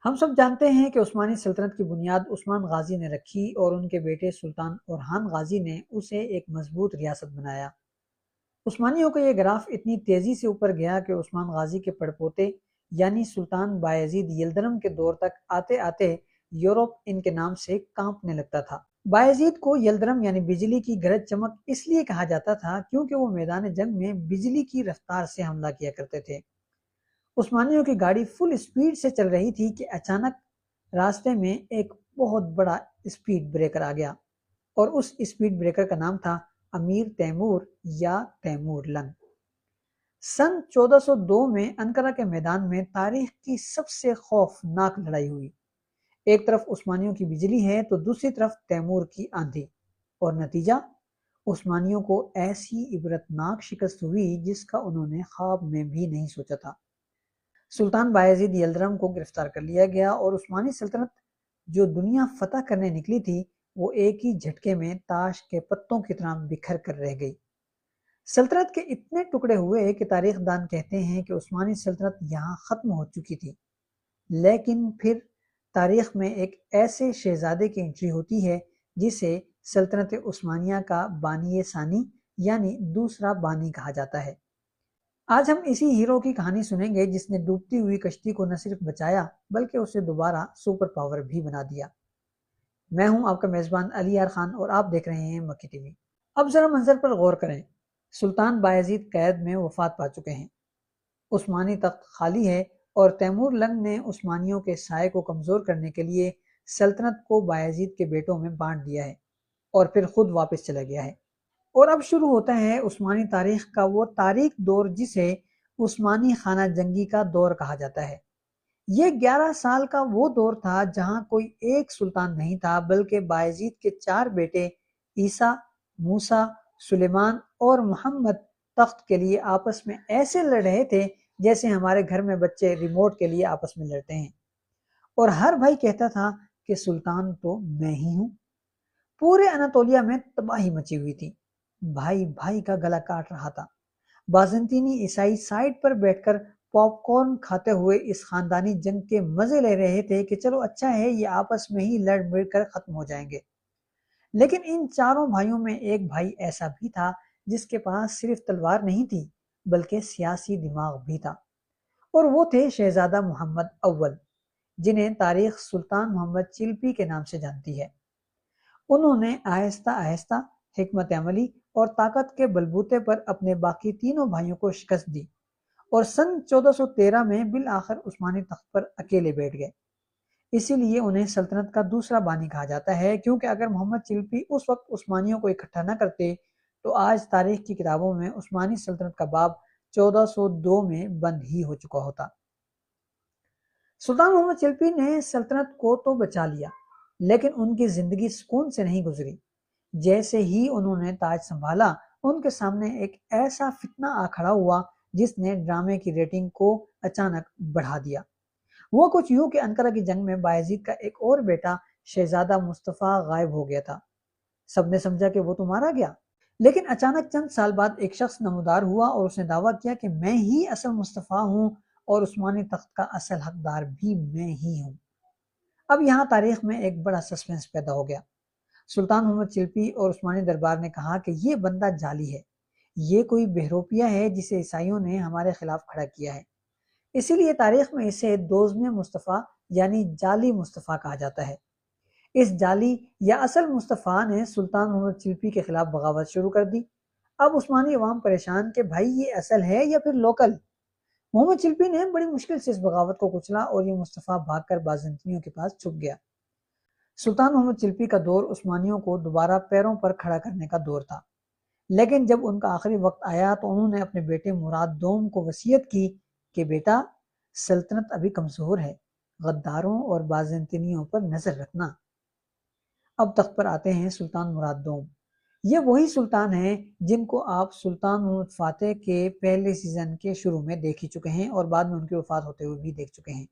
ہم سب جانتے ہیں کہ عثمانی سلطنت کی بنیاد عثمان غازی نے رکھی اور ان کے بیٹے سلطان اورحان غازی نے اسے ایک مضبوط ریاست بنایا۔ عثمانیوں کا یہ گراف اتنی تیزی سے اوپر گیا کہ عثمان غازی کے پڑپوتے یعنی سلطان بایزید یلدرم کے دور تک آتے آتے یورپ ان کے نام سے کانپنے لگتا تھا۔ بایزید کو یلدرم یعنی بجلی کی گرج چمک اس لیے کہا جاتا تھا کیونکہ وہ میدان جنگ میں بجلی کی رفتار سے حملہ کیا کرتے تھے۔ عثمانیوں کی گاڑی فل اسپیڈ سے چل رہی تھی کہ اچانک راستے میں ایک بہت بڑا اسپیڈ بریکر آ گیا اور اس اسپیڈ بریکر کا نام تھا امیر تیمور یا تیمور لنگ۔ سن 1402 میں انقرہ کے میدان میں تاریخ کی سب سے خوفناک لڑائی ہوئی۔ ایک طرف عثمانیوں کی بجلی ہے تو دوسری طرف تیمور کی آندھی، اور نتیجہ عثمانیوں کو ایسی عبرتناک شکست ہوئی جس کا انہوں نے خواب میں بھی نہیں سوچا تھا۔ سلطان بایزید یلدرم کو گرفتار کر لیا گیا اور عثمانی سلطنت جو دنیا فتح کرنے نکلی تھی وہ ایک ہی جھٹکے میں تاش کے پتوں کی طرح بکھر کر رہ گئی۔ سلطنت کے اتنے ٹکڑے ہوئے کہ تاریخ دان کہتے ہیں کہ عثمانی سلطنت یہاں ختم ہو چکی تھی، لیکن پھر تاریخ میں ایک ایسے شہزادے کی انٹری ہوتی ہے جسے سلطنت عثمانیہ کا بانی ثانی یعنی دوسرا بانی کہا جاتا ہے۔ آج ہم اسی ہیرو کی کہانی سنیں گے جس نے ڈوبتی ہوئی کشتی کو نہ صرف بچایا بلکہ اسے دوبارہ سپر پاور بھی بنا دیا۔ میں ہوں آپ کا میزبان علی یار خان اور آپ دیکھ رہے ہیں مکی ٹی وی۔ اب ذرا منظر پر غور کریں۔ سلطان بایزید قید میں وفات پا چکے ہیں، عثمانی تخت خالی ہے اور تیمور لنگ نے عثمانیوں کے سائے کو کمزور کرنے کے لیے سلطنت کو بایزید کے بیٹوں میں بانٹ دیا ہے اور پھر خود واپس چلا گیا ہے۔ اور اب شروع ہوتا ہے عثمانی تاریخ کا وہ تاریک دور جسے عثمانی خانہ جنگی کا دور کہا جاتا ہے۔ یہ 11 سال کا وہ دور تھا جہاں کوئی ایک سلطان نہیں تھا بلکہ بایزید کے 4 بیٹے عیسیٰ، موسیٰ، سلیمان اور محمد تخت کے لیے آپس میں ایسے لڑ رہے تھے جیسے ہمارے گھر میں بچے ریموٹ کے لیے آپس میں لڑتے ہیں، اور ہر بھائی کہتا تھا کہ سلطان تو میں ہی ہوں۔ پورے اناطولیہ میں تباہی مچی ہوئی تھی، بھائی بھائی کا گلا کاٹ رہا تھا۔ بازنطینی عیسائی سائٹ پر بیٹھ کر پاپ کارن کھاتے ہوئے اس خاندانی جنگ کے مزے لے رہے تھے کہ چلو اچھا ہے یہ آپس میں ہی لڑ مڑ کر ختم ہو جائیں گے۔ لیکن ان چاروں بھائیوں میں ایک بھائی ایسا بھی تھا جس کے پاس صرف تلوار نہیں تھی بلکہ سیاسی دماغ بھی تھا، اور وہ تھے شہزادہ محمد اول، جنہیں تاریخ سلطان محمد چلپی کے نام سے جانتی ہے۔ انہوں نے آہستہ آہستہ حکمت عملی اور طاقت کے بلبوتے پر اپنے باقی تینوں بھائیوں کو شکست دی اور سن 1413 میں بالآخر عثمانی تخت پر اکیلے بیٹھ گئے۔ اسی لیے انہیں سلطنت کا دوسرا بانی کہا جاتا ہے، کیونکہ اگر محمد چلپی اس وقت عثمانیوں کو اکٹھا نہ کرتے تو آج تاریخ کی کتابوں میں عثمانی سلطنت کا باب 1402 میں بند ہی ہو چکا ہوتا۔ سلطان محمد چلپی نے سلطنت کو تو بچا لیا لیکن ان کی زندگی سکون سے نہیں گزری۔ جیسے ہی انہوں نے تاج سنبھالا ان کے سامنے ایک ایسا فتنہ آ کھڑا ہوا جس نے ڈرامے کی ریٹنگ کو اچانک بڑھا دیا۔ وہ کچھ یوں کہ انقرہ کی جنگ میں بایزید کا ایک اور بیٹا شہزادہ مصطفیٰ غائب ہو گیا تھا۔ سب نے سمجھا کہ وہ تو مارا گیا، لیکن اچانک چند سال بعد ایک شخص نمودار ہوا اور اس نے دعویٰ کیا کہ میں ہی اصل مصطفیٰ ہوں اور عثمانی تخت کا اصل حقدار بھی میں ہی ہوں۔ اب یہاں تاریخ میں ایک بڑا سسپینس پیدا ہو گیا۔ سلطان محمد چلپی اور عثمانی دربار نے کہا کہ یہ بندہ جعلی ہے، یہ کوئی بہروپیہ ہے جسے عیسائیوں نے ہمارے خلاف کھڑا کیا ہے، اسی لیے تاریخ میں اسے دوزم مصطفیٰ یعنی جعلی مصطفیٰ کہا جاتا ہے۔ اس جعلی یا اصل مصطفیٰ نے سلطان محمد چلپی کے خلاف بغاوت شروع کر دی۔ اب عثمانی عوام پریشان کہ بھائی یہ اصل ہے یا پھر لوکل۔ محمد چلپی نے بڑی مشکل سے اس بغاوت کو کچلا اور یہ مصطفیٰ بھاگ کر بازنطینیوں کے پاس چھپ گیا۔ سلطان محمد چلپی کا دور عثمانیوں کو دوبارہ پیروں پر کھڑا کرنے کا دور تھا، لیکن جب ان کا آخری وقت آیا تو انہوں نے اپنے بیٹے مراد دوم کو وصیت کی کہ بیٹا سلطنت ابھی کمزور ہے، غداروں اور بازنطینیوں پر نظر رکھنا۔ اب تخت پر آتے ہیں سلطان مراد دوم۔ یہ وہی سلطان ہیں جن کو آپ سلطان محمد فاتح کے پہلے سیزن کے شروع میں دیکھ ہی چکے ہیں اور بعد میں ان کی وفات ہوتے ہوئے بھی دیکھ چکے ہیں۔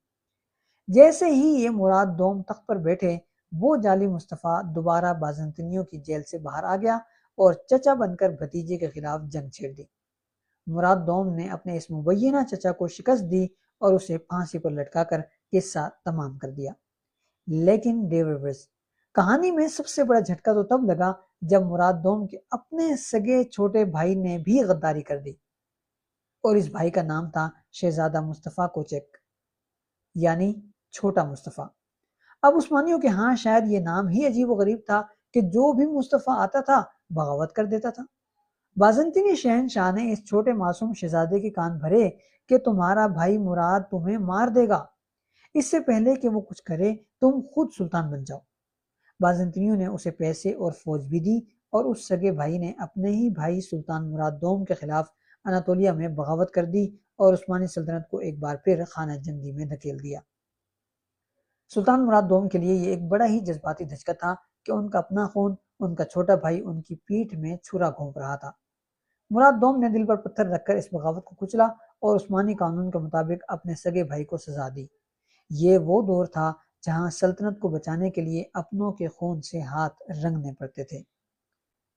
جیسے ہی یہ مراد دوم تخت پر بیٹھے وہ جعلی مصطفیٰ دوبارہ بازنطینیوں کی جیل سے باہر آ گیا اور چچا بن کر بھتیجے کے خلاف جنگ چھیڑ دی۔ مراد دوم نے اپنے اس مبینہ چچا کو شکست دی اور اسے پھانسی پر لٹکا کر قصہ تمام کر دیا۔ لیکن ڈیویڈ کہانی میں سب سے بڑا جھٹکا تو تب لگا جب مراد دوم کے اپنے سگے چھوٹے بھائی نے بھی غداری کر دی، اور اس بھائی کا نام تھا شہزادہ مصطفیٰ کوچک، یعنی چھوٹا مصطفیٰ۔ اب عثمانیوں کے ہاں شاید یہ نام ہی عجیب و غریب تھا کہ جو بھی مصطفیٰ آتا تھا بغاوت کر دیتا تھا۔ بازنطینی شہنشاہ نے اس چھوٹے معصوم شہزادے کے کان بھرے کہ تمہارا بھائی مراد تمہیں مار دے گا، اس سے پہلے کہ وہ کچھ کرے تم خود سلطان بن جاؤ۔ بازنطینیوں نے اسے پیسے اور فوج بھی دی، اور اس سگے بھائی نے اپنے ہی بھائی سلطان مراد دوم کے خلاف اناطولیہ میں بغاوت کر دی اور عثمانی سلطنت کو ایک بار پھر خانہ جنگی میں دھکیل دیا۔ سلطان مراد دوم کے لیے یہ ایک بڑا ہی جذباتی دھچکا تھا کہ ان کا اپنا خون، ان کا چھوٹا بھائی ان کی پیٹھ میں چھرا گھونپ رہا تھا۔ مراد دوم نے دل پر پتھر رکھ کر اس بغاوت کو کچلا اور عثمانی قانون کے مطابق اپنے سگے بھائی کو سزا دی۔ یہ وہ دور تھا جہاں سلطنت کو بچانے کے لیے اپنوں کے خون سے ہاتھ رنگنے پڑتے تھے۔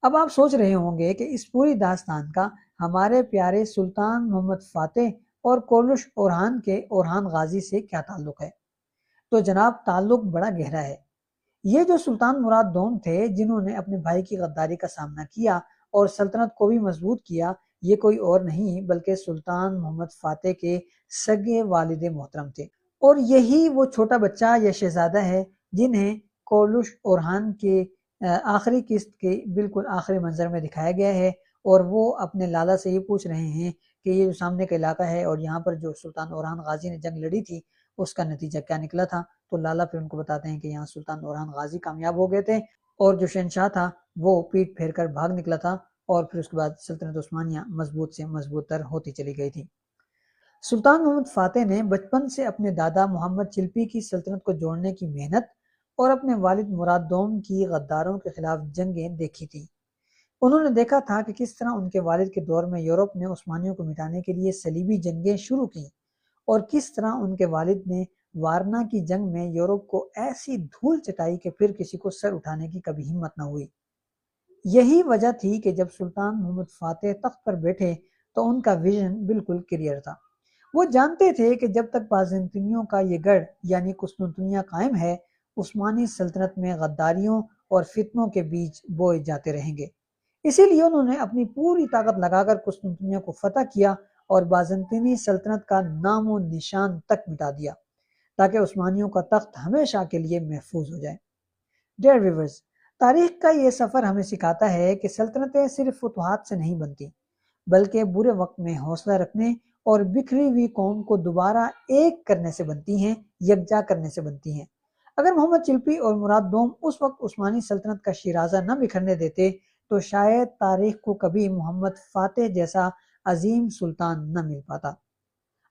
اب آپ سوچ رہے ہوں گے کہ اس پوری داستان کا ہمارے پیارے سلطان محمد فاتح اور کولش اورحان کے اورحان غازی سے کیا تعلق ہے؟ تو جناب تعلق بڑا گہرا ہے۔ یہ جو سلطان مراد دوم تھے جنہوں نے اپنے بھائی کی غداری کا سامنا کیا اور سلطنت کو بھی مضبوط کیا، یہ کوئی اور نہیں بلکہ سلطان محمد فاتح کے سگے والد محترم تھے، اور یہی وہ چھوٹا بچہ یا شہزادہ ہے جنہیں کولش اورحان کے آخری قسط کے بالکل آخری منظر میں دکھایا گیا ہے، اور وہ اپنے لالا سے یہ پوچھ رہے ہیں کہ یہ جو سامنے کا علاقہ ہے اور یہاں پر جو سلطان اورحان غازی نے جنگ لڑی تھی اس کا نتیجہ کیا نکلا تھا۔ تو لالا پھر ان کو بتاتے ہیں کہ یہاں سلطان اورحان غازی کامیاب ہو گئے تھے، اور جو شہنشاہ تھا وہ پیٹ پھیر کر بھاگ نکلا تھا، اور پھر اس کے بعد سلطنت عثمانیہ مضبوط سے مضبوط تر ہوتی چلی گئی تھی۔ سلطان محمد فاتح نے بچپن سے اپنے دادا محمد چلپی کی سلطنت کو جوڑنے کی محنت اور اپنے والد مراد دوم کی غداروں کے خلاف جنگیں دیکھی تھی۔ انہوں نے دیکھا تھا کہ کس طرح ان کے والد کے دور میں یورپ نے عثمانیوں کو مٹانے کے لیے صلیبی جنگیں شروع کی، اور کس طرح ان کے والد نے وارنا کی جنگ میں یورپ کو ایسی دھول چٹائی کہ پھر کسی کو سر اٹھانے کی کبھی ہمت نہ ہوئی۔ یہی وجہ تھی کہ جب سلطان محمد فاتح تخت پر بیٹھے تو ان کا ویژن بالکل کلیئر تھا۔ وہ جانتے تھے کہ جب تک بازنطینیوں کا یہ گڑھ یعنی قسطنطنیہ قائم ہے، عثمانی سلطنت میں غداریوں اور فتنوں کے بیج بوئے جاتے رہیں گے۔ اسی لیے انہوں نے اپنی پوری طاقت لگا کر قسطنطنیہ کو فتح کیا اور بازنطینی سلطنت کا نام و نشان تک مٹا دیا، تاکہ عثمانیوں کا تخت ہمیشہ کے لیے محفوظ ہو جائے۔ ڈیئر ویورز، تاریخ کا یہ سفر ہمیں سکھاتا ہے کہ سلطنتیں صرف فتوحات سے نہیں بنتی، بلکہ برے وقت میں حوصلہ رکھنے اور بکھری ہوئی قوم کو دوبارہ ایک کرنے سے بنتی ہیں، یکجا کرنے سے بنتی ہیں۔ اگر محمد چلپی اور مراد دوم اس وقت عثمانی سلطنت کا شیرازہ نہ بکھرنے دیتے تو شاید تاریخ کو کبھی محمد فاتح جیسا عظیم سلطان نہ مل پاتا۔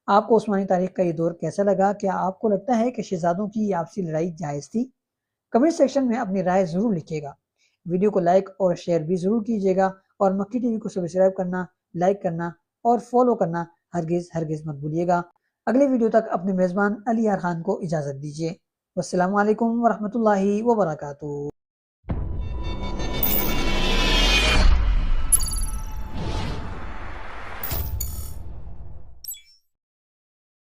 آپ کو عثمانی تاریخ کا یہ دور کیسا لگا؟ کیا آپ کو لگتا ہے کہ شہزادوں کی یہ آپسی لڑائی جائز تھی؟ کمنٹ سیکشن میں اپنی رائے ضرور لکھیے گا۔ ویڈیو کو لائک اور شیئر بھی ضرور کیجیے گا، اور مکی ٹی وی کو سبسکرائب کرنا، لائک کرنا اور فالو کرنا ہرگز مت بھولیے گا۔ اگلے ویڈیو تک اپنے میزبان علی یار خان کو اجازت دیجیے۔ والسلام علیکم ورحمۃ اللہ وبرکاتہ۔